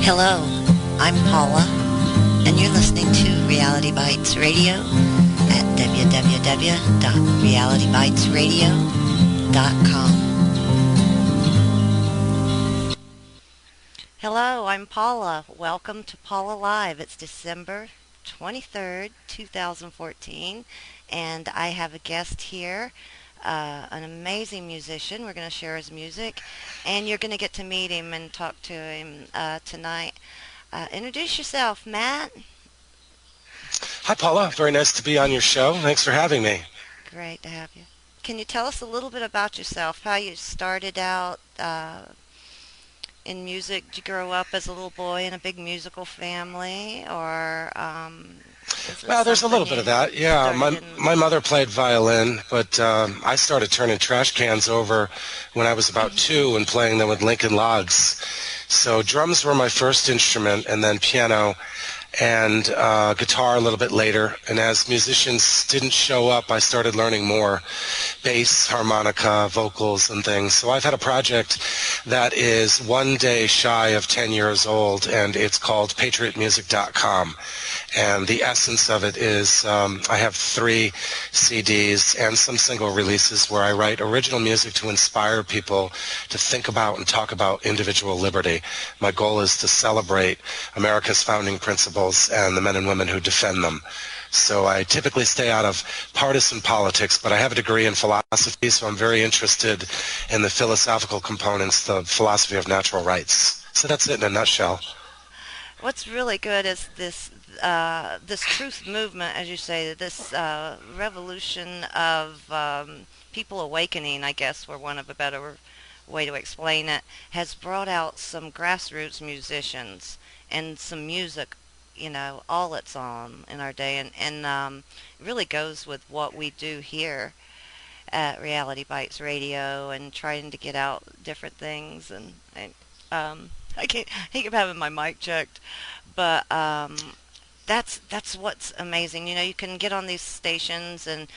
Hello, I'm Paula, and you're listening to Reality Bytes Radio at www.realitybytesradio.com. Hello, I'm Paula. Welcome to Paula Live. It's December 23rd, 2014, and I have a guest here, an amazing musician. We're going to share his music, and you're going to get to meet him and talk to him tonight. Introduce yourself, Matt. Hi, Paula. Very nice to be on your show. Thanks for having me. Great to have you. Can you tell us a little bit about yourself, how you started out in music? Did you grow up as a little boy in a big musical family, or well, there's a little bit of that. Yeah, my mother played violin, but I started turning trash cans over when I was about 2 and playing them with Lincoln Logs. So drums were my first instrument, and then piano, and guitar a little bit later. And as musicians didn't show up, I started learning more bass, harmonica, vocals, and things. So I've had a project that is one day shy of 10 years old, and it's called patriotmusic.com. And the essence of it is I have 3 CDs and some single releases where I write original music to inspire people to think about and talk about individual liberty. My goal is to celebrate America's founding principles and the men and women who defend them. So I typically stay out of partisan politics, but I have a degree in philosophy, so I'm very interested in the philosophical components, the philosophy of natural rights. So that's it in a nutshell. What's really good is this truth movement, as you say, this revolution of people awakening, I guess, for want of a better way to explain it, has brought out some grassroots musicians and some music, you know, all it's on in our day, and it really goes with what we do here at Reality Bytes Radio and trying to get out different things. And I keep having my mic checked, but that's what's amazing. You know, you can get on these stations and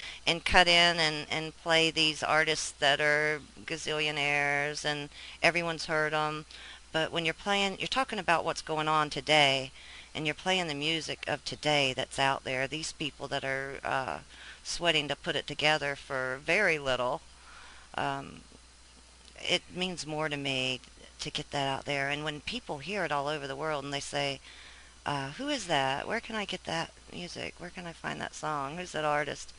cut in and play these artists that are gazillionaires and everyone's heard them. But when you're playing, you're talking about what's going on today, and you're playing the music of today that's out there. These people that are sweating to put it together for very little. It means more to me to get that out there. And when people hear it all over the world and they say, who is that? Where can I get that music? Where can I find that song? Who's that artist?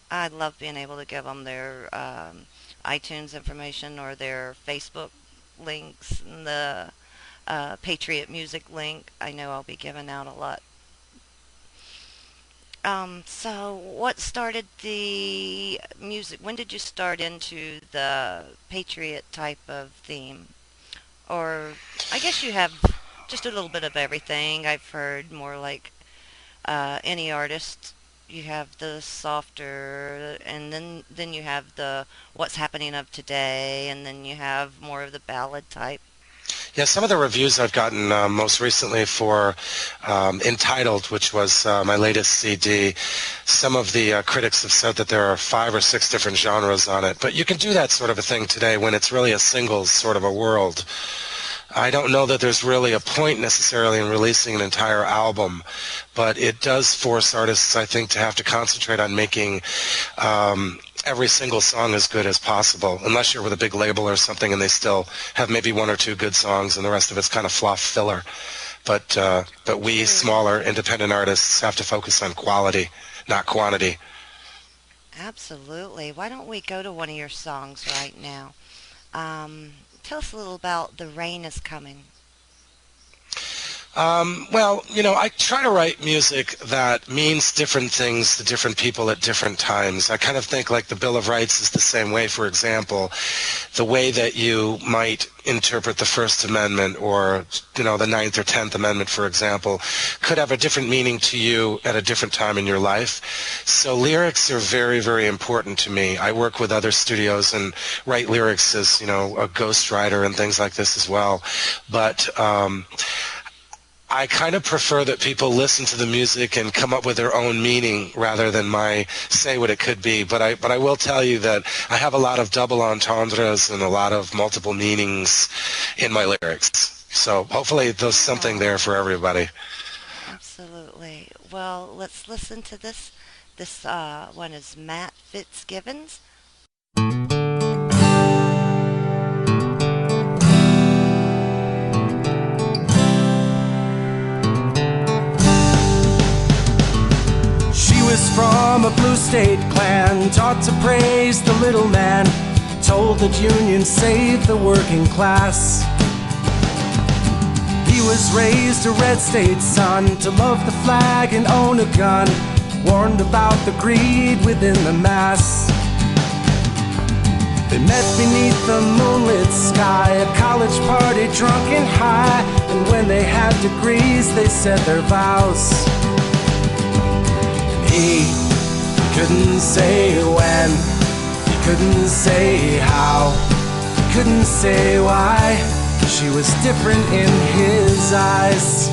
I love being able to give them their iTunes information or their Facebook links and the Patriot Music link. I know I'll be giving out a lot. So what started the music? When did you start into the Patriot type of theme? Or I guess you have just a little bit of everything. I've heard more like any artist. You have the softer, and then you have the what's happening of today, and then you have more of the ballad type. Yeah, some of the reviews I've gotten most recently for Entitled, which was my latest CD, some of the critics have said that there are 5 or 6 different genres on it. But you can do that sort of a thing today when it's really a singles sort of a world. I don't know that there's really a point necessarily in releasing an entire album, but it does force artists, I think, to have to concentrate on making every single song as good as possible, unless you're with a big label or something and they still have maybe 1 or 2 good songs and the rest of it's kind of fluff filler. But we smaller independent artists have to focus on quality, not quantity. Absolutely. Why don't we go to one of your songs right now? Tell us a little about The Rain Is Coming. Well, you know, I try to write music that means different things to different people at different times. I kind of think like the Bill of Rights is the same way. For example, the way that you might interpret the First Amendment or, you know, the 9th or 10th Amendment, for example, could have a different meaning to you at a different time in your life. So lyrics are very, very important to me. I work with other studios and write lyrics as, you know, a ghostwriter and things like this as well. But I kind of prefer that people listen to the music and come up with their own meaning rather than my say what it could be. But I will tell you that I have a lot of double entendres and a lot of multiple meanings in my lyrics. So hopefully there's something there for everybody. Absolutely. Well, let's listen to this. This one is Matt Fitzgibbons. She was from a blue state clan, taught to praise the little man, told that unions save the working class. He was raised a red state son, to love the flag and own a gun, warned about the greed within the mass. They met beneath the moonlit sky, a college party drunk and high, and when they had degrees they said their vows. He couldn't say when, he couldn't say how, he couldn't say why. She was different in his eyes.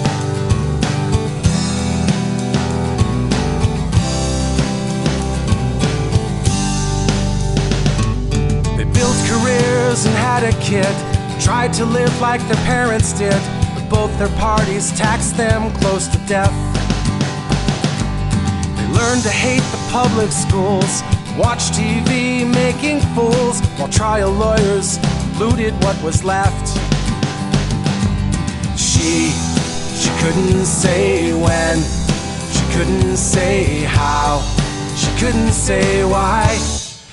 They built careers and had a kid, tried to live like their parents did, but both their parties taxed them close to death. They learned to hate the public schools, watch TV making fools, while trial lawyers looted what was left. She couldn't say when, she couldn't say how, she couldn't say why.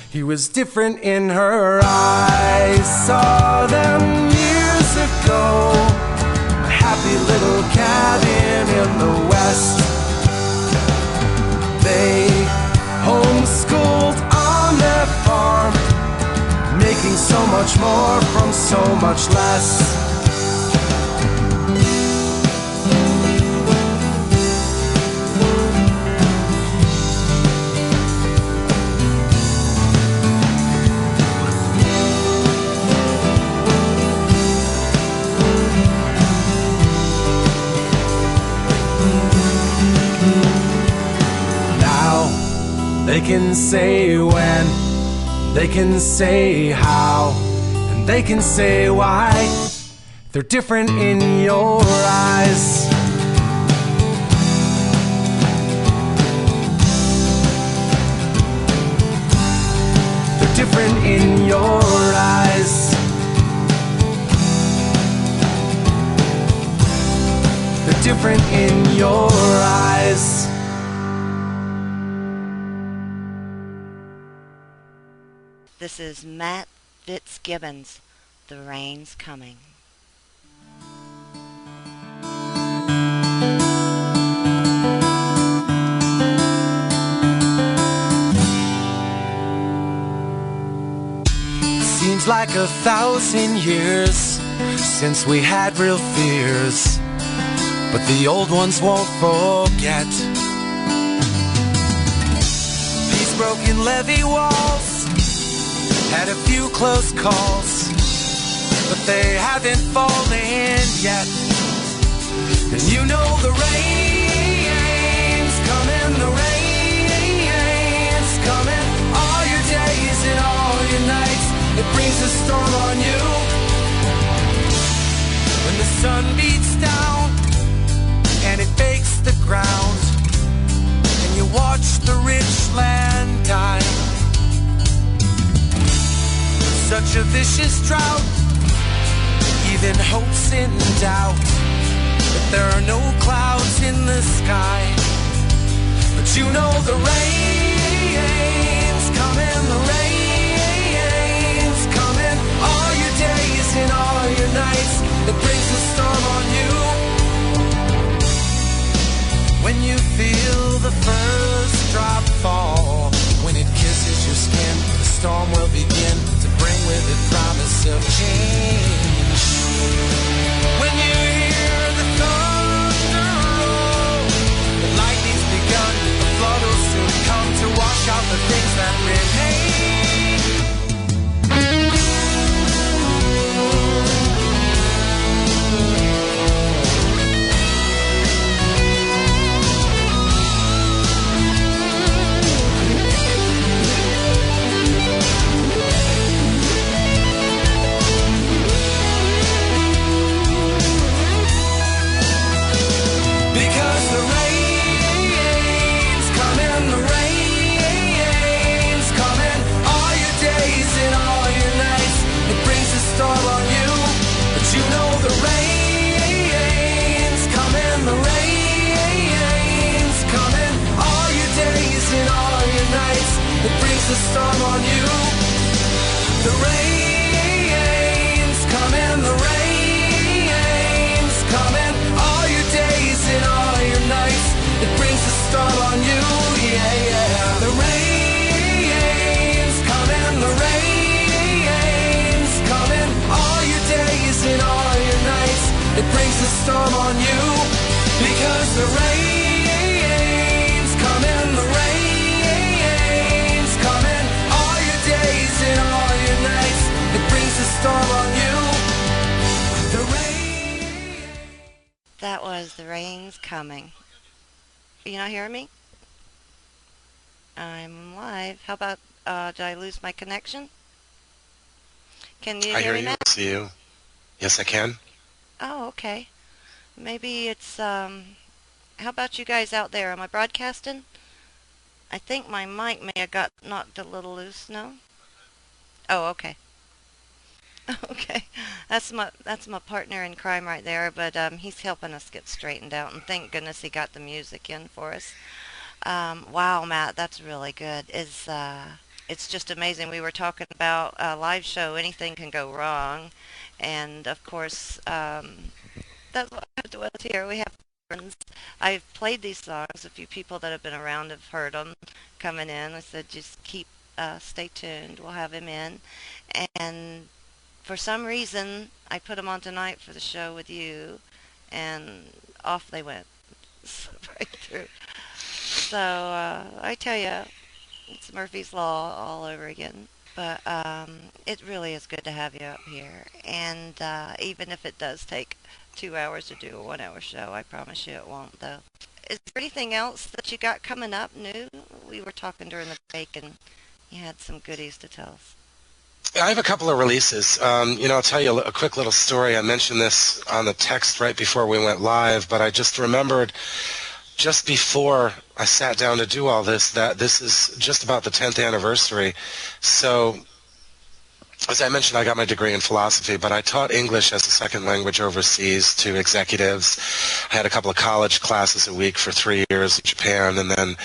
He was different in her eyes. Saw them years ago, a happy little cabin in the west. They homeschooled on their farm, making so much more from so much less. They can say when, they can say how, and they can say why. They're different in your eyes. They're different in your eyes. They're different in your eyes. This is Matt Fitzgibbons, The Rain's Coming. Seems like 1,000 years since we had real fears, but the old ones won't forget. These broken levee walls had a few close calls, but they haven't fallen yet. And you know the rain's coming, the rain's coming. All your days and all your nights, it brings a storm on you. When the sun beats down and it bakes the ground, and you watch the rich land die. Such a vicious drought, even hope's in doubt. But there are no clouds in the sky. But you know the rain's coming, the rain's coming. All your days and all your nights, it brings a storm on you. When you feel the first drop fall, when it kisses your skin, the storm will begin to bring with it promise of change. When you hear the thunder roll, the lightning's begun, the flood will soon come to wash out the things that remain. on you. The rain's coming, the rain's coming. All your days and all your nights, it brings the storm on you. Yeah, yeah. The rain's coming, the rain's coming. All your days and all your nights, it brings the storm on you. Because the rain's coming, the rain's coming. All your days and all your nights, it brings the storm on you. The rain. That was The Rain's Coming. You not hearing me? I'm live. How about, did I lose my connection? Can you I hear hear me, you. Matt? See you. Yes, I can. Oh, okay. Maybe it's, how about you guys out there? Am I broadcasting? I think my mic may have got knocked a little loose, no? Oh, okay. Okay. That's my partner in crime right there, but he's helping us get straightened out, and thank goodness he got the music in for us. Wow, Matt, that's really good. It's just amazing. We were talking about a live show, anything can go wrong, and of course, that's what happened to us here. We have friends. I've played these songs. A few people that have been around have heard them coming in. I said, just stay tuned. We'll have him in, and for some reason, I put them on tonight for the show with you, and off they went. Right through. So, I tell you, it's Murphy's Law all over again. But it really is good to have you up here. And even if it does take 2 hours to do a 1 hour show, I promise you it won't, though. Is there anything else that you got coming up new? We were talking during the break, and you had some goodies to tell us. I have a couple of releases. I'll tell you a quick little story. I mentioned this on the text right before we went live, but I just remembered just before I sat down to do all this that this is just about the 10th anniversary. So, as I mentioned, I got my degree in philosophy, but I taught English as a second language overseas to executives. I had a couple of college classes a week for 3 years in Japan, and then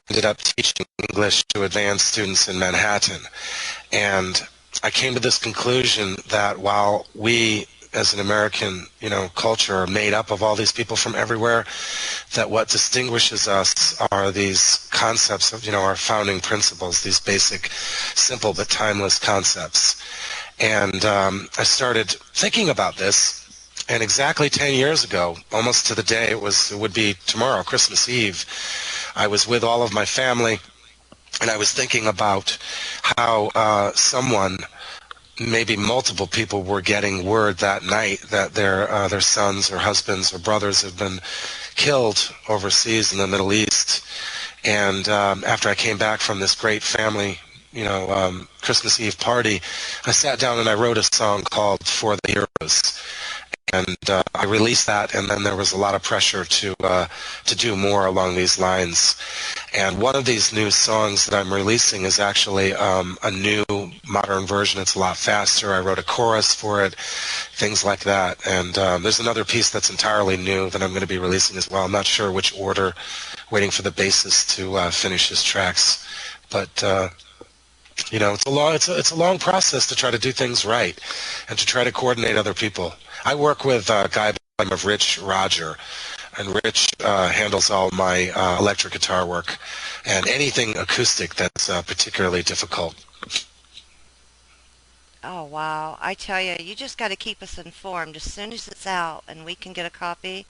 ended up teaching English to advanced students in Manhattan. And I came to this conclusion that while we, as an American, culture are made up of all these people from everywhere, that what distinguishes us are these concepts of, our founding principles, these basic, simple but timeless concepts. And I started thinking about this, and exactly 10 years ago, almost to the day, it would be tomorrow, Christmas Eve, I was with all of my family, and I was thinking about how someone, maybe multiple people, were getting word that night that their sons or husbands or brothers have been killed overseas in the Middle East. And after I came back from this great family, Christmas Eve party, I sat down and I wrote a song called "For the Heroes." And I released that, and then there was a lot of pressure to do more along these lines. And one of these new songs that I'm releasing is actually a new modern version. It's a lot faster. I wrote a chorus for it, things like that. And there's another piece that's entirely new that I'm going to be releasing as well. I'm not sure which order, waiting for the bassist to finish his tracks. But it's a long process to try to do things right and to try to coordinate other people. I work with a guy by the name of Rich Roger, and Rich handles all my electric guitar work and anything acoustic that's particularly difficult. Oh, wow. I tell you, you just got to keep us informed. As soon as it's out and we can get a copy,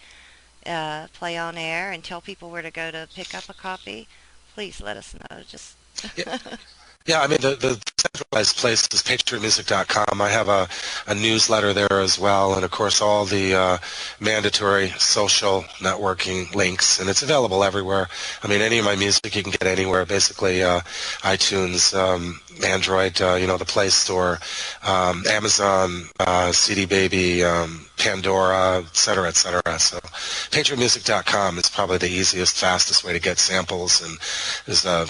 play on air, and tell people where to go to pick up a copy, please let us know. Just Yeah. Yeah, I mean, the centralized place is patriotmusic.com. I have a newsletter there as well, and of course all the mandatory social networking links, and it's available everywhere. I mean, any of my music you can get anywhere, basically iTunes, Android, the Play Store, Amazon, CD Baby, Pandora, et cetera, et cetera. So patriotmusic.com is probably the easiest, fastest way to get samples, and there's a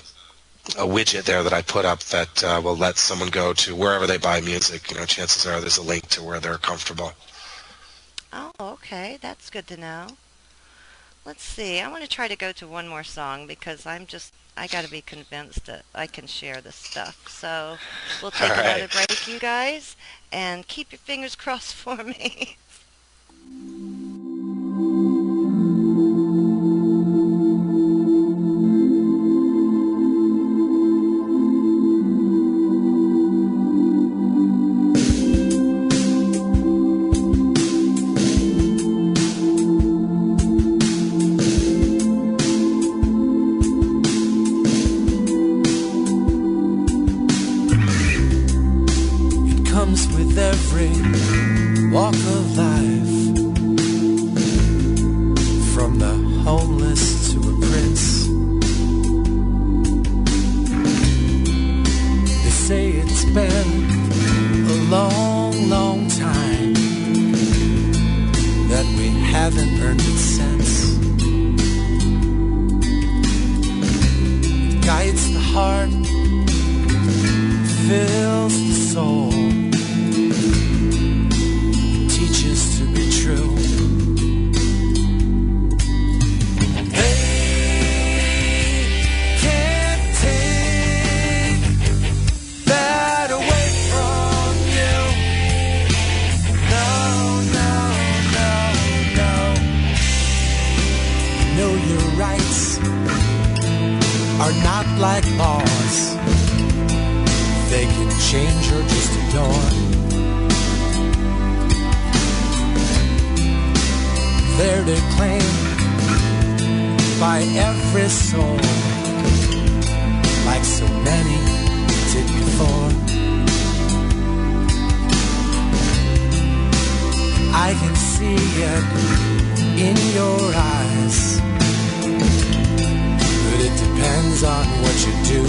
widget there that I put up that will let someone go to wherever they buy music. Chances are there's a link to where they're comfortable. Oh, okay. That's good to know. Let's see. I want to try to go to one more song because I got to be convinced that I can share this stuff. So we'll All take right. another break, you guys, and keep your fingers crossed for me. It comes with every walk of life, from the homeless to a prince. They say it's been a long, long time that we haven't earned it since. It guides the heart, fills the soul, teaches to be true. They can't take that away from you. No, no, no, no. Know your rights are not like laws. They can change or just ignore. They're declaimed by every soul, like so many did before. I can see it in your eyes, but it depends on what you do.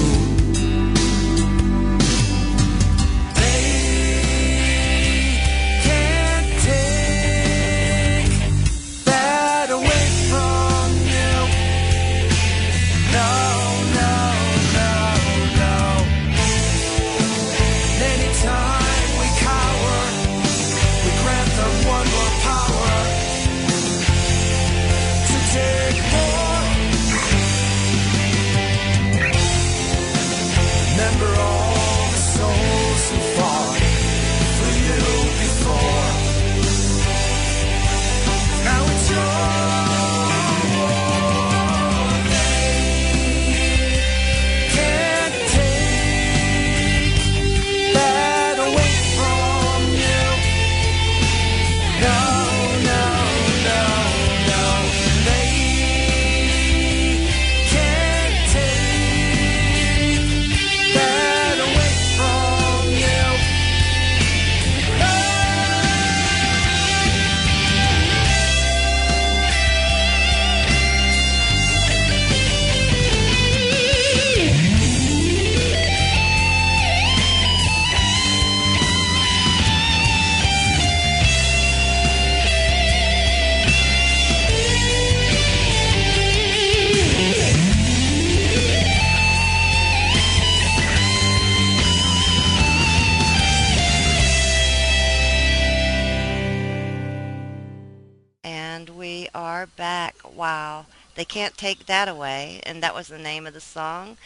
Wow, they can't take that away. And that was the name of the song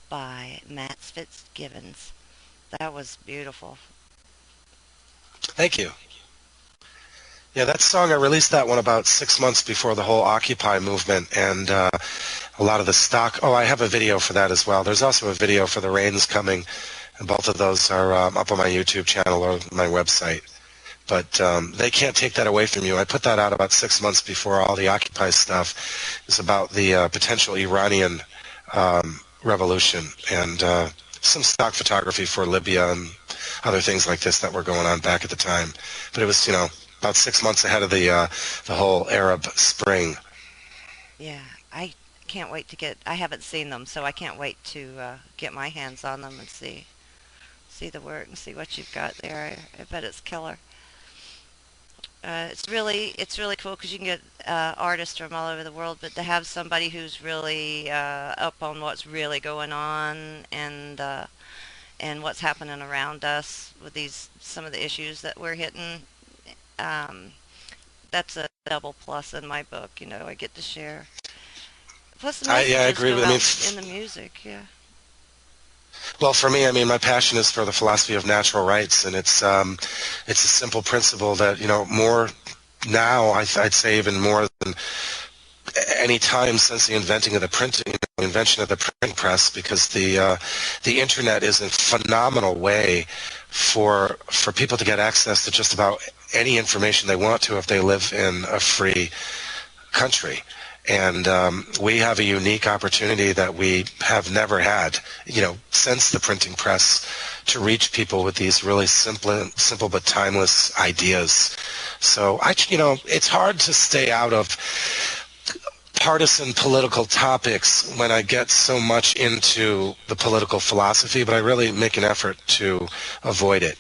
by Matt Fitzgibbons. That was beautiful. Thank you. Yeah, that song, I released that one about 6 months before the whole Occupy movement, and a lot of the stock. Oh, I have a video for that as well. There's also a video for The Rain's Coming, and both of those are up on my YouTube channel or my website. But they can't take that away from you. I put that out about 6 months before all the Occupy stuff. It's about the potential Iranian revolution and some stock photography for Libya and other things like this that were going on back at the time. But it was, about 6 months ahead of the whole Arab Spring. Yeah, I can't wait to get. I haven't seen them, so I can't wait to get my hands on them and see the work and see what you've got there. I bet it's killer. It's really cool because you can get artists from all over the world, but to have somebody who's really up on what's really going on and what's happening around us with some of the issues that we're hitting. Um, that's a double plus in my book. I get to share. Plus, the I messages agree go with. out in the music. Yeah. Well, for me, I mean, my passion is for the philosophy of natural rights, and it's a simple principle that more now. I'd say even more than any time since the invention of the printing press, because the internet is a phenomenal way for people to get access to just about any information they want to if they live in a free country. And we have a unique opportunity that we have never had, since the printing press, to reach people with these really simple but timeless ideas. So it's hard to stay out of partisan political topics when I get so much into the political philosophy, but I really make an effort to avoid it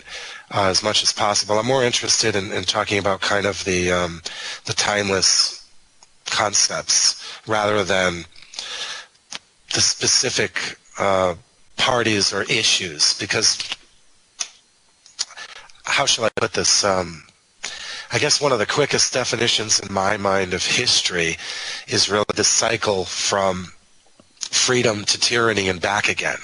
as much as possible. I'm more interested in talking about kind of the timeless concepts rather than the specific parties or issues, because how shall I put this? I guess one of the quickest definitions in my mind of history is really the cycle from freedom to tyranny and back again.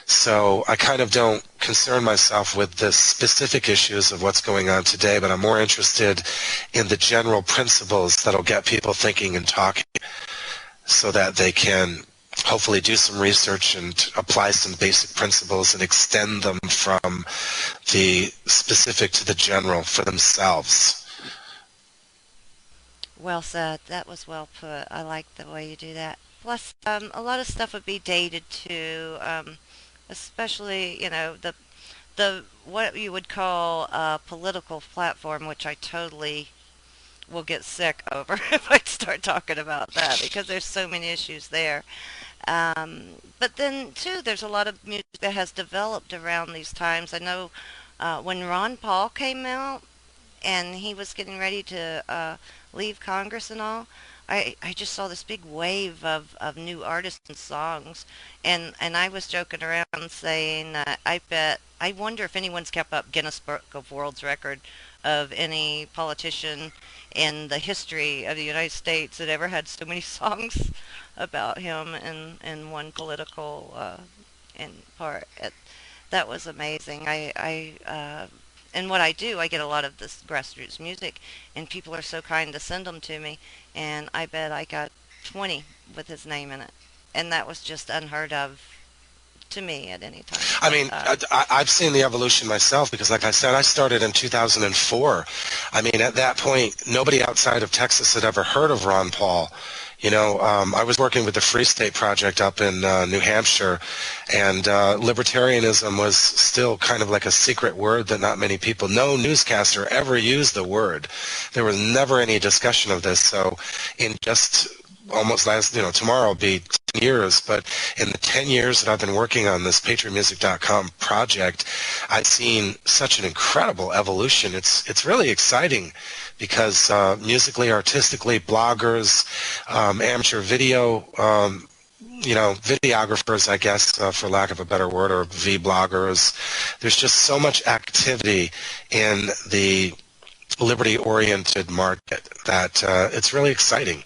So I kind of don't concern myself with the specific issues of what's going on today, but I'm more interested in the general principles that'll get people thinking and talking so that they can hopefully do some research and apply some basic principles and extend them from the specific to the general for themselves. Well said. That was well put. I like the way you do that. Plus, a lot of stuff would be dated too, especially the what you would call a political platform, which I totally will get sick over if I start talking about that because there's so many issues there. But then too, there's a lot of music that has developed around these times. I know when Ron Paul came out and he was getting ready to leave Congress and all, I just saw this big wave of new artists and songs, and I was joking around saying, I wonder if anyone's kept up Guinness Book of World's Record of any politician in the history of the United States that ever had so many songs about him in one political in part. That was amazing. And what I do, I get a lot of this grassroots music, and people are so kind to send them to me, and I bet I got 20 with his name in it, and that was just unheard of to me at any time. I mean, I've seen the evolution myself because, like I said, I started in 2004. I mean, at that point, nobody outside of Texas had ever heard of Ron Paul. I was working with the Free State Project up in New Hampshire, and libertarianism was still kind of like a secret word that not many people, no newscaster ever used the word. There was never any discussion of this. So in just almost tomorrow will be 10 years, but in the 10 years that I've been working on this PatriotMusic.com project, I've seen such an incredible evolution. It's really exciting because musically, artistically, bloggers, amateur video, videographers, I guess, for lack of a better word, or V-bloggers, there's just so much activity in the liberty-oriented market that it's really exciting.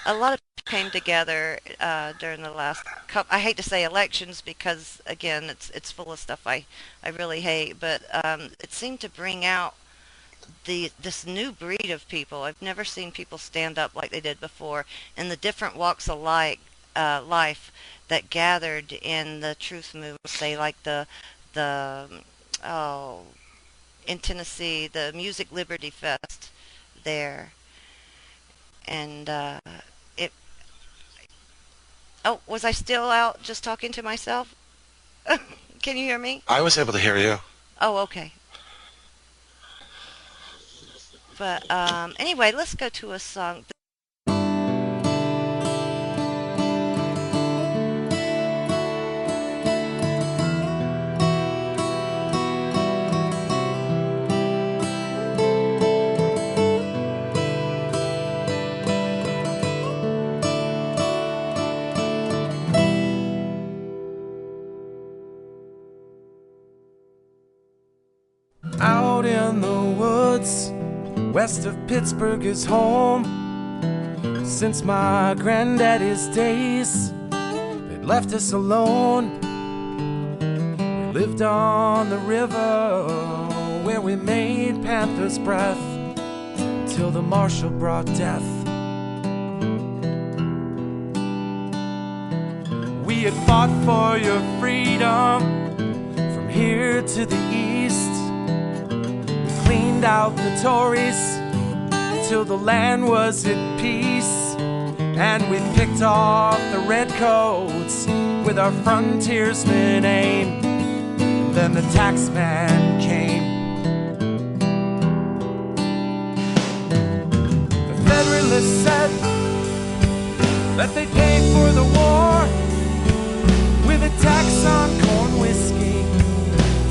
A lot of people came together during the last couple. I hate to say elections because again, it's full of stuff I really hate, but it seemed to bring out this new breed of people. I've never seen people stand up like they did before in the different walks of life that gathered in the truth movement. Say like the oh in Tennessee, the Music Liberty Fest there, and it. Oh, was I still out just talking to myself? Can you hear me? I was able to hear you. Oh, okay. But anyway, let's go to a song. Out in the woods, West of Pittsburgh is home. Since my granddaddy's days, they'd left us alone. We lived on the river where we made panther's breath till the marshal brought death. We had fought for your freedom from here to the east. We cleaned out the Tories till the land was at peace, and we picked off the redcoats with our frontiersman aim. And then the taxman came. The Federalists said that they'd pay for the war with a tax on corn whiskey,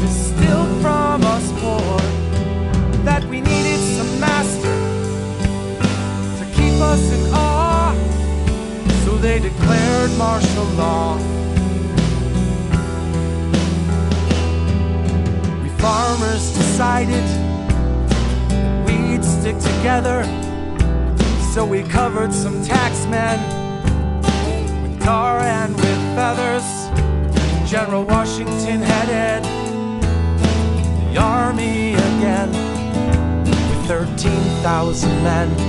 distilled from us poor, that we needed some master us in awe, so they declared martial law. We farmers decided we'd stick together, so we covered some taxmen with tar and with feathers. General Washington headed the army again with 13,000 men.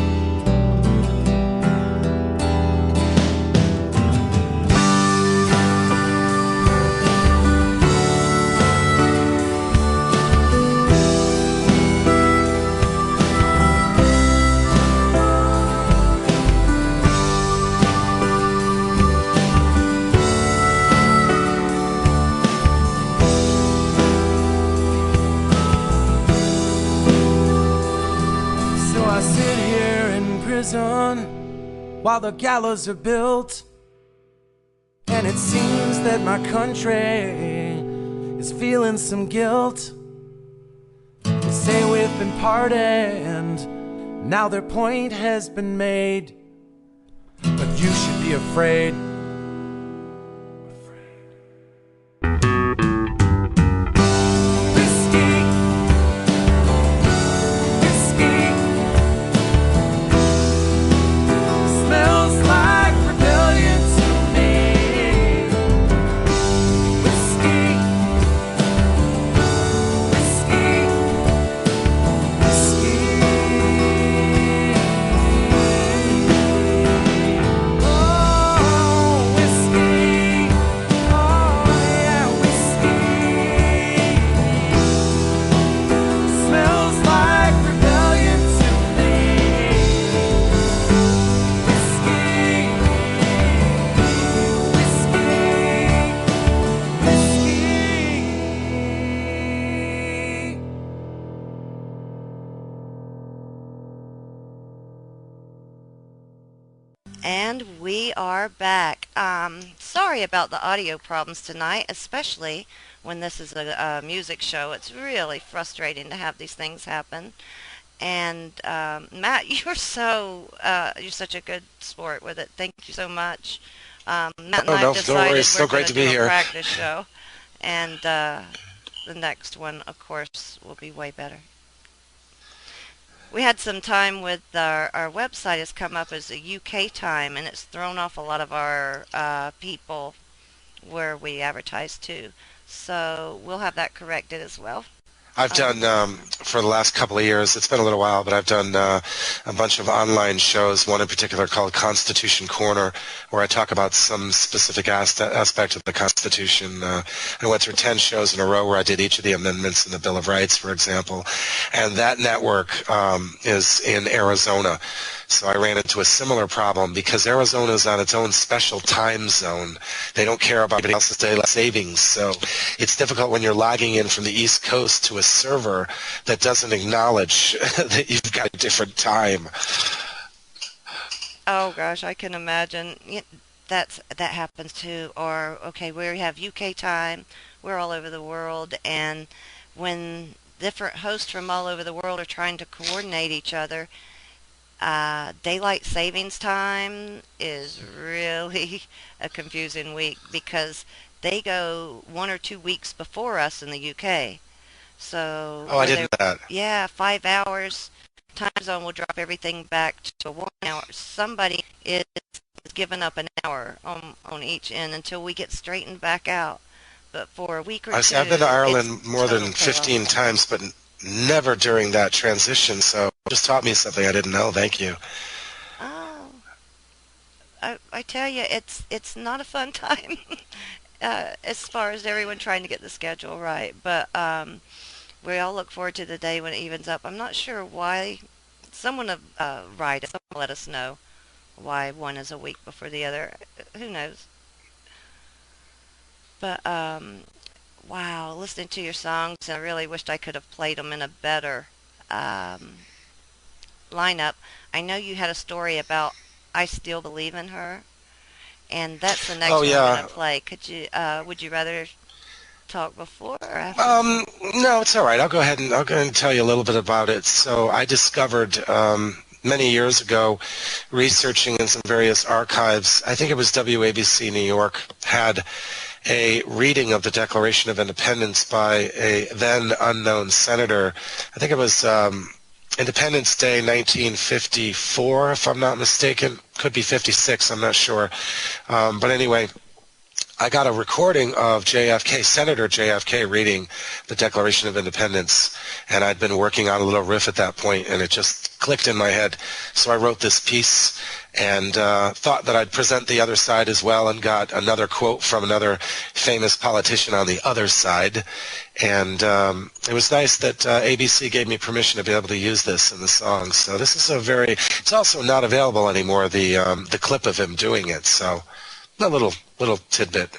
While the gallows are built, and it seems that my country is feeling some guilt. They say we've been pardoned, now their point has been made, but you should be afraid. And we are back. Sorry about the audio problems tonight, especially when this is a music show. It's really frustrating to have these things happen. And Matt, you're such a good sport with it. Thank you so much. Matt and I no, decided don't worry. It's still we're great going to to be do here. a practice show, and the next one, of course, will be way better. We had some time with our website has come up as a UK time, and it's thrown off a lot of our people where we advertise to. So we'll have that corrected as well. I've done, for the last couple of years, it's been a little while, but I've done a bunch of online shows, one in particular called Constitution Corner, where I talk about some specific aspect of the Constitution. I went through 10 shows in a row where I did each of the amendments in the Bill of Rights, for example. And that network is in Arizona. So I ran into a similar problem because Arizona is on its own special time zone. They don't care about anybody else's daylight savings. So it's difficult when you're logging in from the East Coast to a server that doesn't acknowledge that you've got a different time. Oh gosh, I can imagine. That happens too. Or okay, we have UK time. We're all over the world, and when different hosts from all over the world are trying to coordinate each other, daylight savings time is really a confusing week because they go 1 or 2 weeks before us in the UK. So I didn't know that. Yeah, 5 hours time zone will drop everything back to 1 hour. Somebody is giving up an hour on each end until we get straightened back out. But for a week or two, I've been to it's Ireland more total than chaos. 15 times, but never during that transition. So just taught me something I didn't know. Thank you. Oh, I tell you, it's not a fun time as far as everyone trying to get the schedule right. But we all look forward to the day when it evens up. I'm not sure why. Someone write it. Someone let us know why one is a week before the other. Who knows? But wow, listening to your songs, I really wished I could have played them in a better um, lineup. I know you had a story about I Still Believe in Her, and that's the next Oh one we're yeah. gonna play. Would you rather talk before or after the Um, song? no, it's all right. I'll go ahead and tell you a little bit about it. So I discovered many years ago, researching in some various archives. I think it was WABC New York had a reading of the Declaration of Independence by a then unknown senator. I think it was Independence Day 1954, if I'm not mistaken. Could be 56, I'm not sure. But anyway, I got a recording of JFK, Senator JFK, reading the Declaration of Independence, and I'd been working on a little riff at that point, and it just clicked in my head. So I wrote this piece and thought that I'd present the other side as well, and got another quote from another famous politician on the other side. And it was nice that ABC gave me permission to be able to use this in the song. So this is it's also not available anymore, the clip of him doing it. So a little tidbit.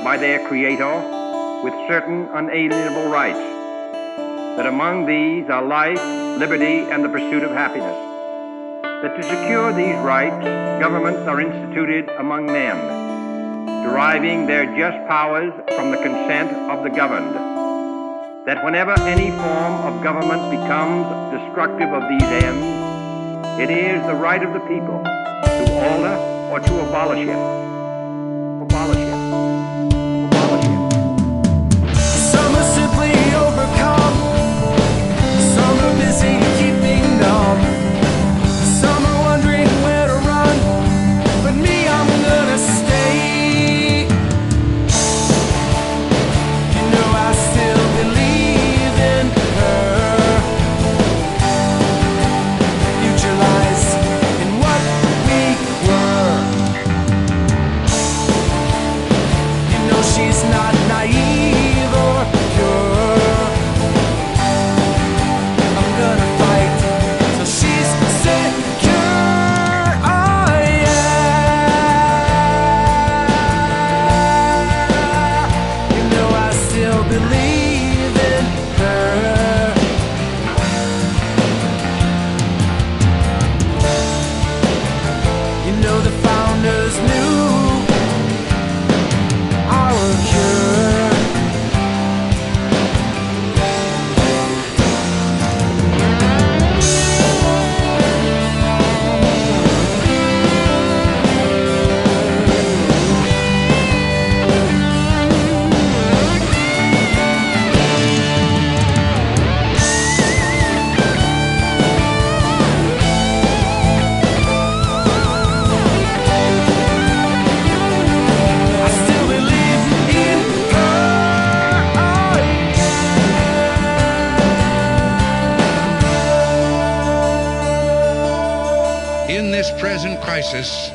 By their Creator with certain unalienable rights, that among these are life, liberty, and the pursuit of happiness, that to secure these rights, governments are instituted among men, deriving their just powers from the consent of the governed, that whenever any form of government becomes destructive of these ends, it is the right of the people to alter or to abolish it. Abolish it. Some are simply overcome. Some are busy keeping numb. Some are wondering where to run. But me, I'm gonna stay. You know I still believe in her. Future lies in what we were. crisis,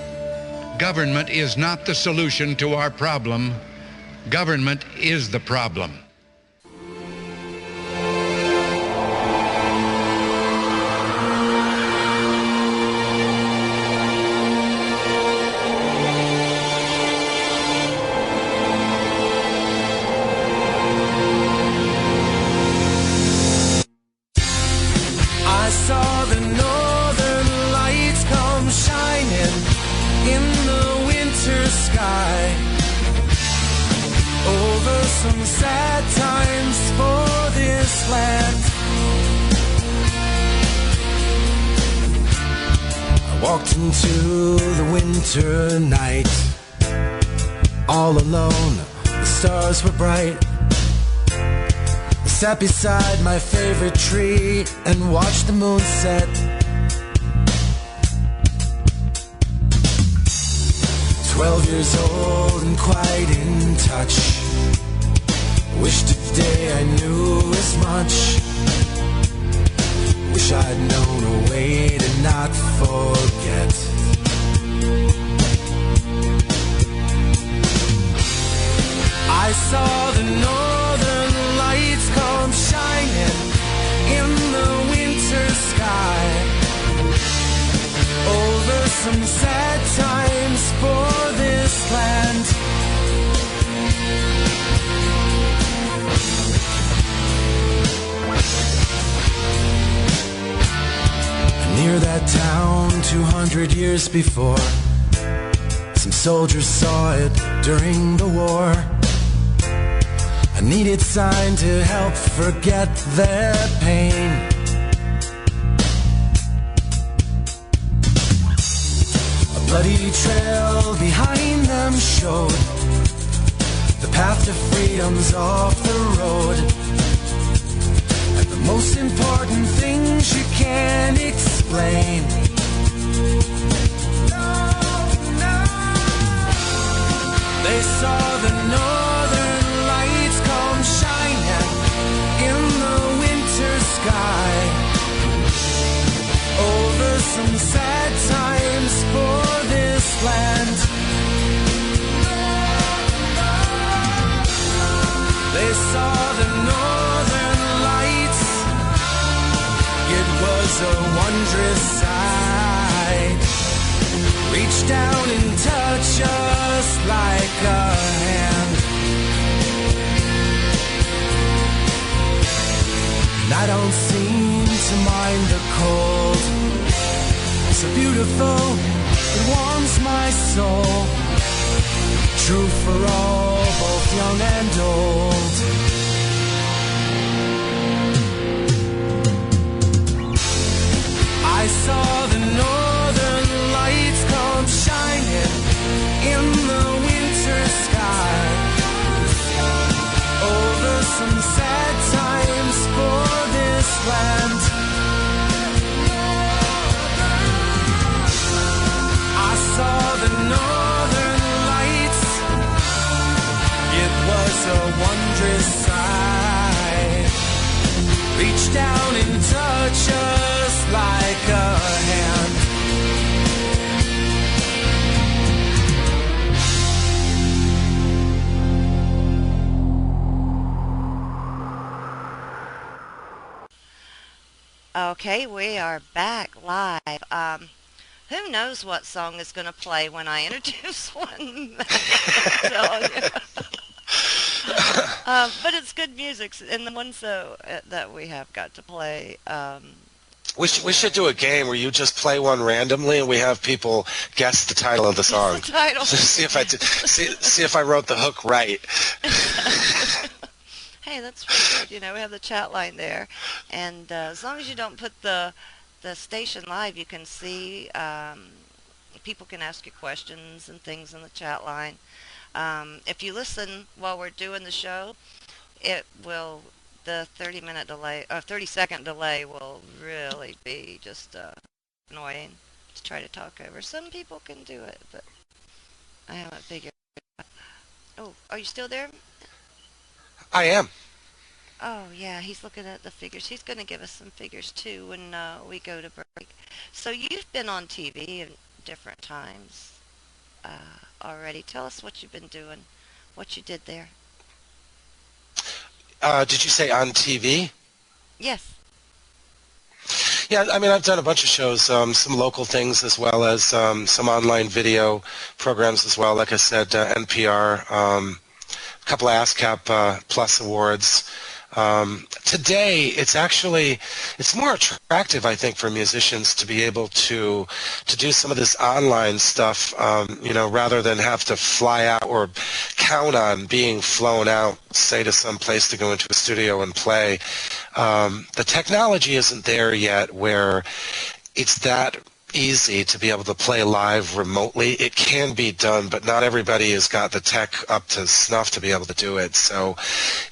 government is not the solution to our problem. Government is the problem. I saw the northern lights come shining in the winter sky, over some sad times for this land. I walked into the winter night, all alone, the stars were bright. Sat beside my favorite tree and watched the moon set. "12 years old and quite in touch. Wish today I knew as much. Wish I'd known a way to not forget." I saw the northern lights come shining in the winter sky, over some sad times for this land. Near that town 200 years before, some soldiers saw it during the war. A needed sign to help forget their pain. A bloody trail behind them showed the path to freedom's off the road. And the most important things you can't explain. They saw the northern lights come shining in the winter sky, over some sad times for this land. They saw the northern lights. It was a wondrous sight. Reach down and touch us like a hand. And I don't seem to mind the cold. So beautiful, it warms my soul. True for all, both young and old. I saw the northern lights come shining in the winter sky, over some sad times for this land. I saw the northern lights. It was a wondrous sight. Reach down and touch us like a hand. Okay, we are back live. Who knows what song is going to play when I introduce one? But it's good music, and the ones that we have got to play. We should do a game where you just play one randomly, and we have people guess the title of the song. The title. see if I wrote the hook right. Hey, that's pretty good. You know, we have the chat line there, and as long as you don't put the station live, you can see. People can ask you questions and things in the chat line. If you listen while we're doing the show, it will. The 30-minute delay, 30-second delay will really be just annoying to try to talk over. Some people can do it, but I haven't figured it out. Oh, are you still there? I am. Oh, yeah, he's looking at the figures. He's going to give us some figures, too, when we go to break. So you've been on TV different times already. Tell us what you've been doing, what you did there. Did you say on TV? Yes. Yeah, I mean, I've done a bunch of shows, some local things as well as some online video programs as well. Like I said, NPR, a couple of ASCAP Plus awards. Today, it's more attractive, I think, for musicians to be able to do some of this online stuff, rather than have to fly out or count on being flown out, say, to some place to go into a studio and play. The technology isn't there yet where it's that easy to be able to play live remotely. It can be done, but not everybody has got the tech up to snuff to be able to do it. So,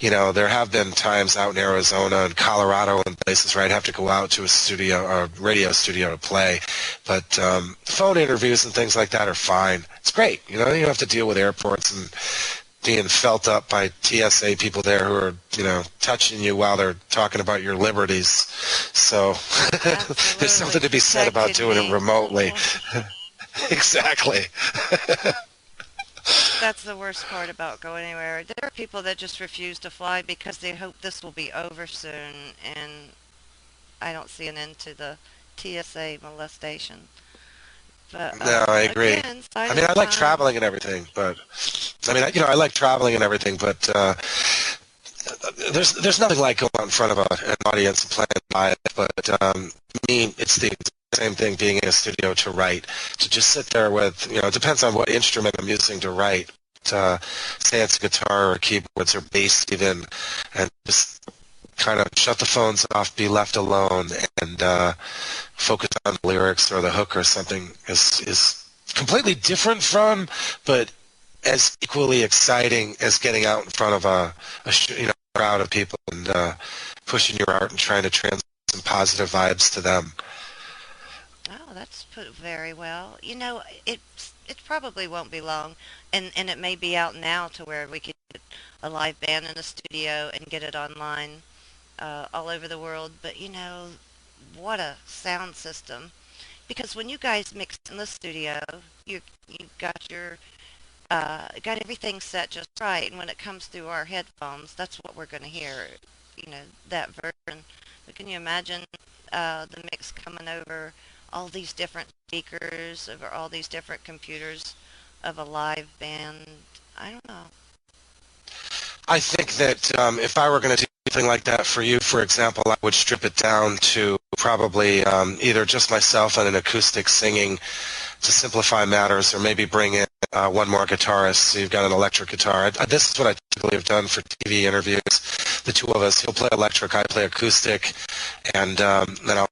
there have been times out in Arizona and Colorado and places where I'd have to go out to a studio or radio studio to play. But phone interviews and things like that are fine. It's great. You don't have to deal with airports and being felt up by TSA people there who are, touching you while they're talking about your liberties. So there's something to be said about doing it remotely. Exactly. That's the worst part about going anywhere. There are people that just refuse to fly because they hope this will be over soon, and I don't see an end to the TSA molestation. But, no, I agree. Again, I mean, I like traveling and everything, but I like traveling and everything, but there's nothing like going out in front of an audience and playing live. But me, it's the same thing being in a studio to write, to just sit there with, it depends on what instrument I'm using to write. Say it's a guitar or keyboards or bass even, and just kind of shut the phones off, be left alone, and focus on the lyrics or the hook or something is completely different from, but as equally exciting as getting out in front of a crowd of people and pushing your art and trying to transmit some positive vibes to them. Oh, that's put very well. It probably won't be long, and it may be out now to where we could get a live band in the studio and get it online all over the world. But what a sound system! Because when you guys mix in the studio, you got your got everything set just right, and when it comes through our headphones, that's what we're going to hear. That version. But can you imagine the mix coming over all these different speakers, over all these different computers of a live band? I don't know. I think that if I were going to do anything like that for you, for example, I would strip it down to probably either just myself and an acoustic singing to simplify matters, or maybe bring in one more guitarist, so you've got an electric guitar. This is what I typically have done for TV interviews. The two of us, he'll play electric, I play acoustic, and then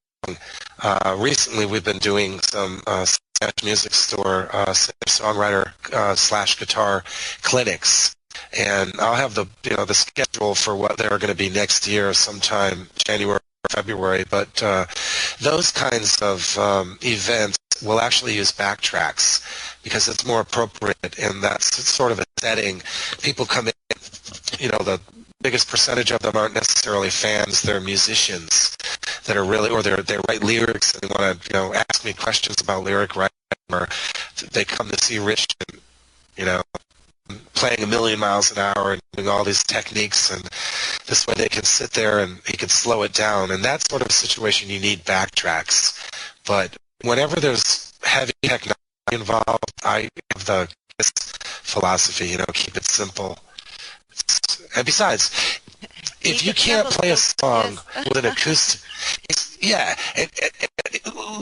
recently we've been doing some music store songwriter / guitar clinics. And I'll have the schedule for what they're going to be next year, sometime January or February. But those kinds of events will actually use backtracks because it's more appropriate in that sort of a setting. People come in, the biggest percentage of them aren't necessarily fans; they're musicians that are really, or they write lyrics and they want to, ask me questions about lyric writing, or they come to see Rich and, playing a million miles an hour and doing all these techniques, and this way they can sit there and he can slow it down. And that sort of situation, you need backtracks. But whenever there's heavy technology involved, I have the philosophy, keep it simple. And besides, if you can't play a song with an acoustic,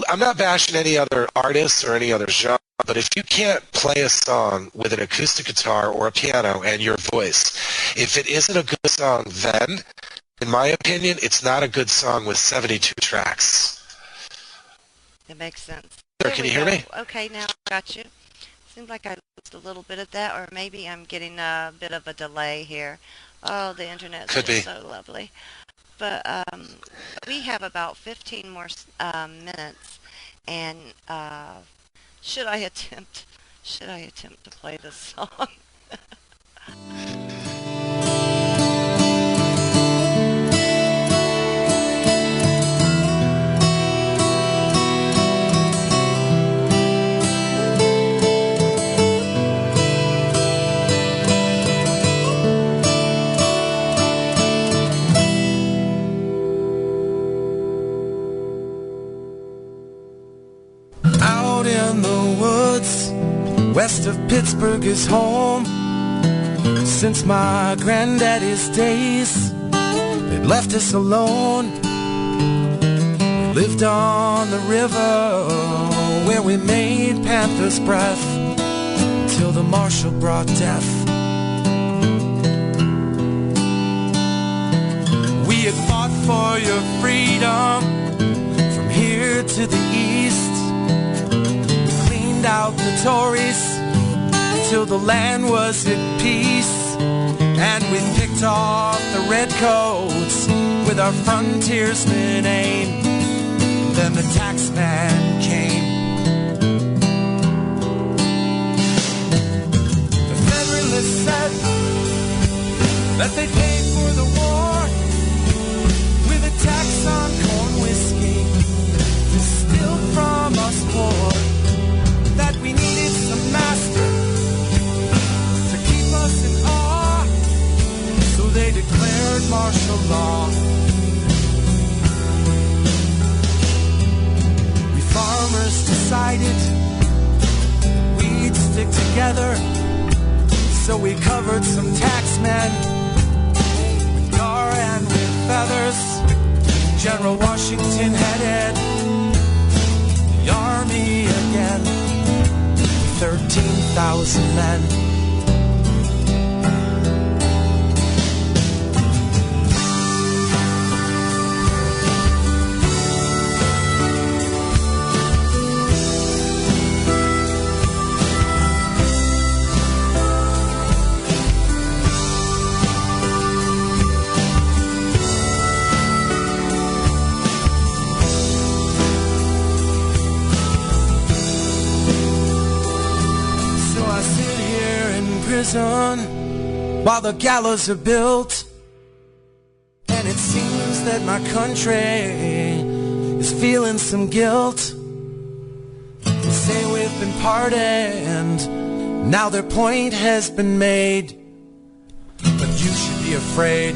I'm not bashing any other artists or any other genre, but if you can't play a song with an acoustic guitar or a piano and your voice, if it isn't a good song, then, in my opinion, it's not a good song with 72 tracks. That makes sense. Can you hear me? Okay, now I got you. Seems like I lost a little bit of that, or maybe I'm getting a bit of a delay here. Oh, the internet's just so lovely. But we have about 15 more minutes, and should I attempt to play this song? west of Pittsburgh is home. Since my granddaddy's days, they'd left us alone. We lived on the river where we made panther's breath till the marshal brought death. We had fought for your freedom from here to the east. We cleaned out the Tories till the land was at peace. And we picked off the redcoats with our frontiersman aim. Then the taxman came. The Federalists said that they paid for the war with a tax on corn whiskey, distilled from us poor, that we needed some master to keep us in awe, so they declared martial law. We farmers decided we'd stick together, so we covered some taxmen with tar and with feathers. General Washington headed the army again with 13,000 men. While the gallows are built, and it seems that my country is feeling some guilt. They say we've been pardoned, now their point has been made, but you should be afraid.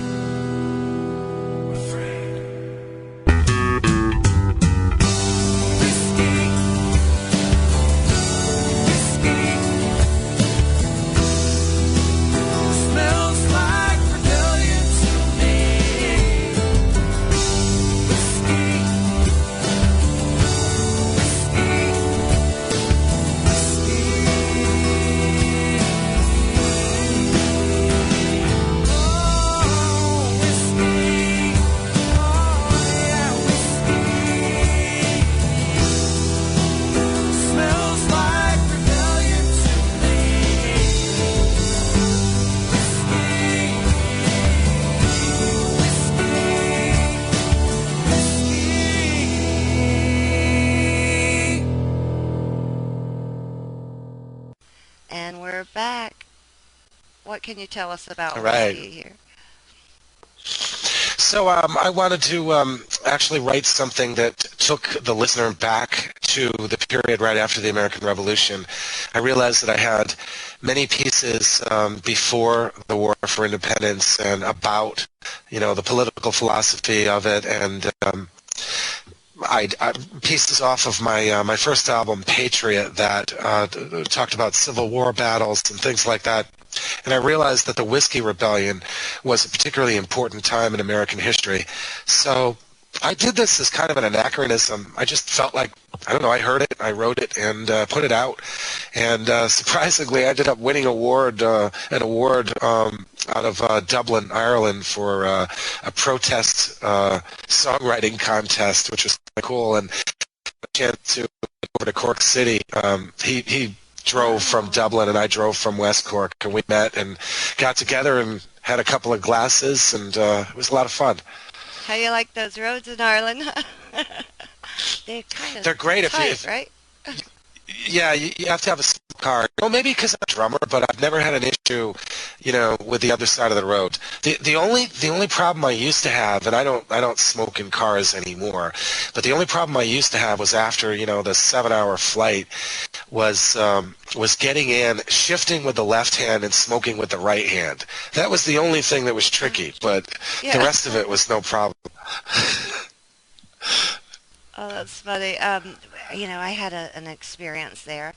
What can you tell us about whiskey here? So I wanted to actually write something that took the listener back to the period right after the American Revolution. I realized that I had many pieces before the War for Independence and about, the political philosophy of it, and I pieces off of my first album, Patriot, that talked about Civil War battles and things like that. And I realized that the Whiskey Rebellion was a particularly important time in American history. So I did this as kind of an anachronism. I just felt like, I heard it, I wrote it, and put it out. And surprisingly, I ended up winning an award out of Dublin, Ireland, for a protest songwriting contest, which was kind of cool. And a chance to go over to Cork City. He drove from Dublin and I drove from West Cork, and we met and got together and had a couple of glasses, and it was a lot of fun. How do you like those roads in Ireland? They're great tight, right? Yeah, you have to have a car. Maybe because I'm a drummer, but I've never had an issue, with the other side of the road. The only problem I used to have, and I don't smoke in cars anymore, but the only problem I used to have was after the 7-hour flight was getting in, shifting with the left hand and smoking with the right hand. That was the only thing that was tricky, but the rest of it was no problem. Oh, that's funny. I had an experience there,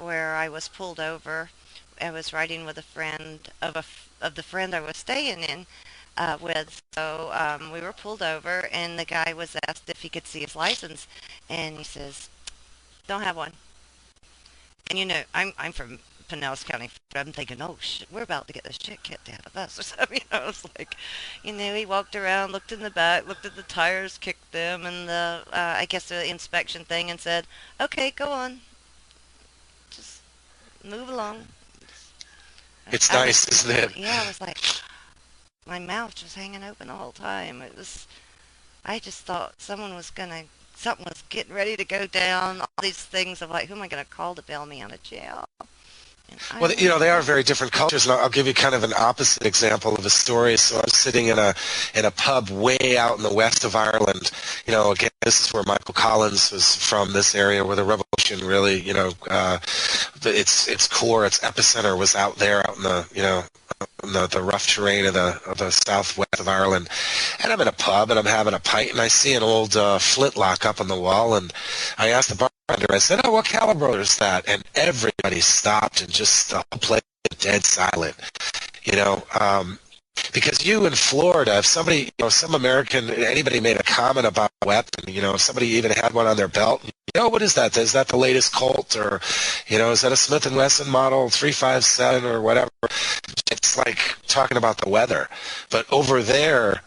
where I was pulled over. I was riding with a friend of the friend I was staying in with. So we were pulled over, and the guy was asked if he could see his license, and he says, "Don't have one." And I'm from Pinellas County. I'm thinking, oh shit, we're about to get this shit kicked out of us or something. It's like, he walked around, looked in the back, looked at the tires, kicked them, and I guess the inspection thing, and said, "Okay, go on, just move along." It's nice, isn't it? Yeah, I was like, my mouth was hanging open the whole time. I just thought something was getting ready to go down. All these things of like, who am I going to call to bail me out of jail? Well, they are very different cultures, and I'll give you kind of an opposite example of a story. So I was sitting in a pub way out in the west of Ireland. Again, this is where Michael Collins was from, this area where the revolution really, its core, its epicenter was out there, out in the rough terrain of the southwest of Ireland. And I'm in a pub, and I'm having a pint, and I see an old flintlock up on the wall, and I asked the bartender, I said, "Oh, what caliber is that?" And everybody stopped, and just the whole place was dead silent. Because you in Florida, if somebody, some American, anybody made a comment about a weapon, if somebody even had one on their belt, what is that? Is that the latest Colt, or, is that a Smith & Wesson model 357 or whatever? It's like talking about the weather. But over there,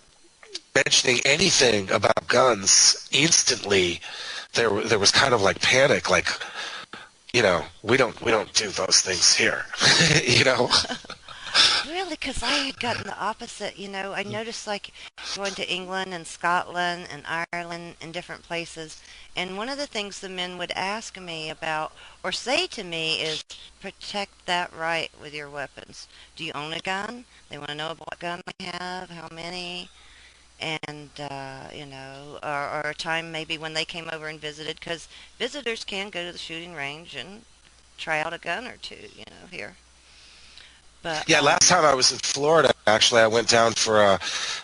mentioning anything about guns, instantly, there was kind of like panic, like, we don't do those things here, Really, because I had gotten the opposite. I noticed like going to England and Scotland and Ireland and different places, and one of the things the men would ask me about or say to me is, protect that right with your weapons. Do you own a gun? They want to know what gun I have, how many, and or a time maybe when they came over and visited, because visitors can go to the shooting range and try out a gun or two, here. But, yeah, last time I was in Florida, actually, I went down for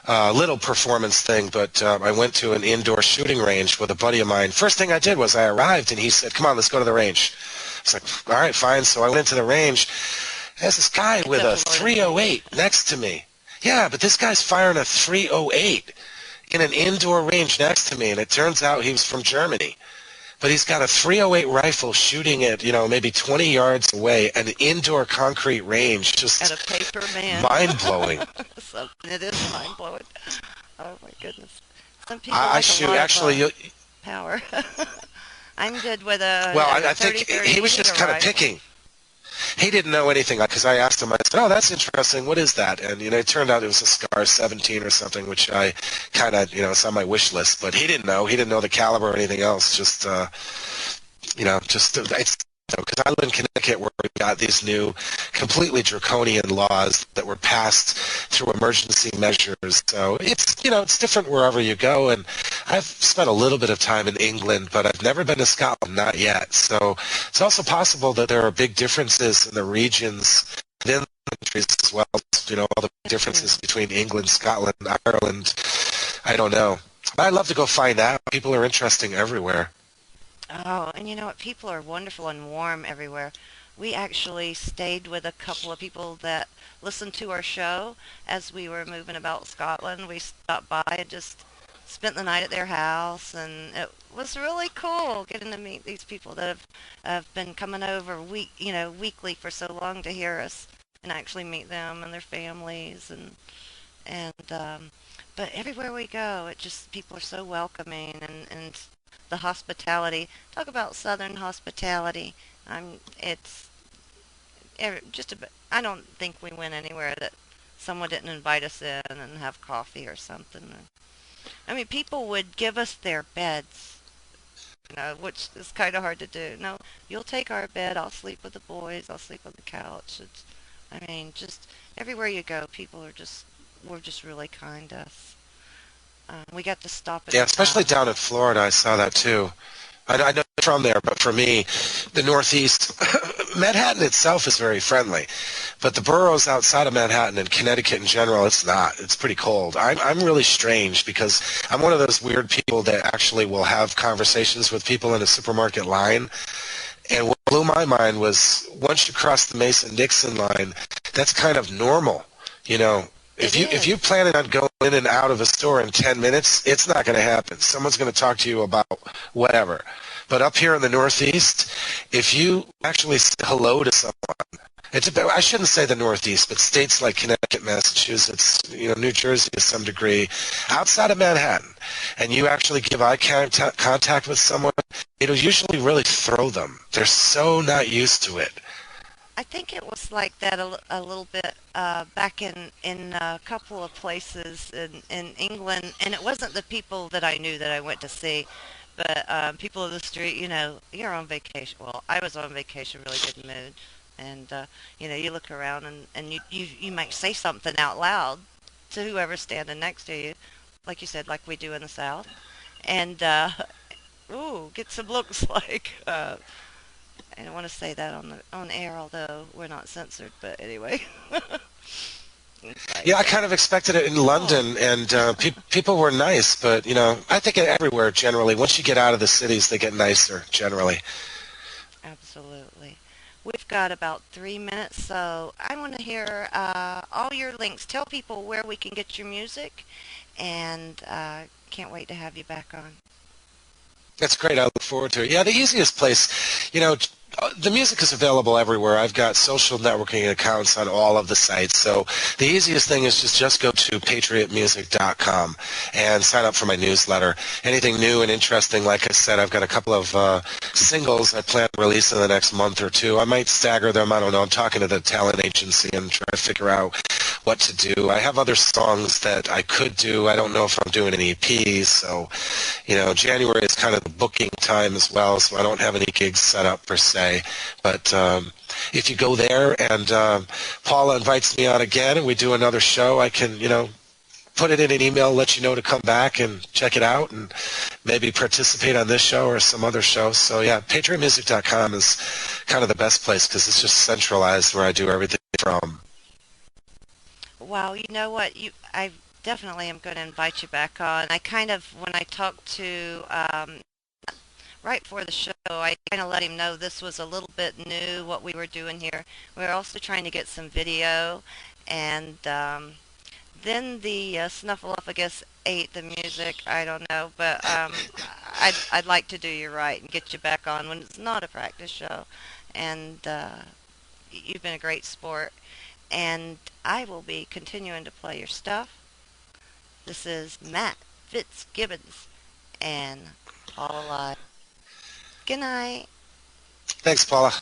a little performance thing, but I went to an indoor shooting range with a buddy of mine. First thing I did was I arrived, and he said, "Come on, let's go to the range." I was like, all right, fine. So I went into the range. There's this guy with a 308 next to me. Yeah, but this guy's firing a 308 in an indoor range next to me, and it turns out he was from Germany. But he's got a 308 rifle shooting at, maybe 20 yards away, an indoor concrete range. Just at a paper man. Mind-blowing. It is mind-blowing. Oh, my goodness. Some people I shoot, actually, power. I'm good with a well, I think he was just kind of picking. He didn't know anything, because I asked him, I said, "Oh, that's interesting. What is that?" And, it turned out it was a Scar 17 or something, which I kind of, it's on my wish list. But he didn't know. He didn't know the caliber or anything else. Just, it's, because I live in Connecticut, where we got these new, completely draconian laws that were passed through emergency measures. So it's, it's different wherever you go. And I've spent a little bit of time in England, but I've never been to Scotland, not yet. So it's also possible that there are big differences in the regions within the countries as well. All the differences between England, Scotland, Ireland. I don't know. But I'd love to go find out. People are interesting everywhere. Oh, and you know what? People are wonderful and warm everywhere. We actually stayed with a couple of people that listened to our show as we were moving about Scotland. We stopped by and just spent the night at their house, and it was really cool getting to meet these people that have been coming over weekly for so long to hear us and actually meet them and their families and but everywhere we go, it just people are so welcoming and the hospitality. Talk about Southern hospitality. It's just a. I don't think we went anywhere that someone didn't invite us in and have coffee or something. I mean, people would give us their beds, which is kind of hard to do. No, you'll take our bed. I'll sleep with the boys. I'll sleep on the couch. Just everywhere you go, people were just really kind to us. We got to stop at especially down in Florida. I saw that too. I know you're from there, but for me, the Northeast, Manhattan itself is very friendly, but the boroughs outside of Manhattan and Connecticut in general, it's not. It's pretty cold. I'm really strange because I'm one of those weird people that actually will have conversations with people in a supermarket line, and we'll blew my mind was once you cross the Mason-Dixon line, that's kind of normal, you know. If you plan on going in and out of a store in 10 minutes, it's not going to happen. Someone's going to talk to you about whatever. But up here in the Northeast, if you actually say hello to someone, I shouldn't say the Northeast, but states like Connecticut, Massachusetts, you know, New Jersey to some degree, outside of Manhattan, and you actually give eye contact with someone, it'll usually really throw them. They're so not used to it. I think it was like that a little bit back in a couple of places in England, and it wasn't the people that I knew that I went to see, but people of the street. You know, you're on vacation. Well, I was on vacation, really good mood, and you know, you look around and you might say something out loud to whoever's standing next to you, like you said, like we do in the South, and ooh, get some looks like. I don't want to say that on air, although we're not censored. But anyway. Yeah, I kind of expected it in London, and people were nice. But you know, I think everywhere generally, once you get out of the cities, they get nicer generally. Absolutely. We've got about 3 minutes, so I want to hear all your links. Tell people where we can get your music, and can't wait to have you back on. That's great. I look forward to it. Yeah, the easiest place, you know, the music is available everywhere. I've got social networking accounts on all of the sites. So the easiest thing is just go to patriotmusic.com and sign up for my newsletter. Anything new and interesting, like I said, I've got a couple of singles I plan to release in the next month or two. I might stagger them. I don't know. I'm talking to the talent agency and trying to figure out what to do. I have other songs that I could do. I don't know if I'm doing an EP. So, you know, January is kind of the booking time as well, so I don't have any gigs set up per se. But if you go there and Paula invites me on again and we do another show, I can, you know, put it in an email, let you know to come back and check it out and maybe participate on this show or some other show. So yeah, patriotmusic.com is kind of the best place because it's just centralized where I do everything from. Wow, you know what? I definitely am going to invite you back on. I kind of, when I talked to right before the show, I kind of let him know this was a little bit new, what we were doing here. We were also trying to get some video, and then the Snuffleupagus ate the music. I don't know, but I'd like to do you right and get you back on when it's not a practice show. And you've been a great sport, and I will be continuing to play your stuff. This is Matt Fitzgibbons and Paula. Good night. Thanks, Paula.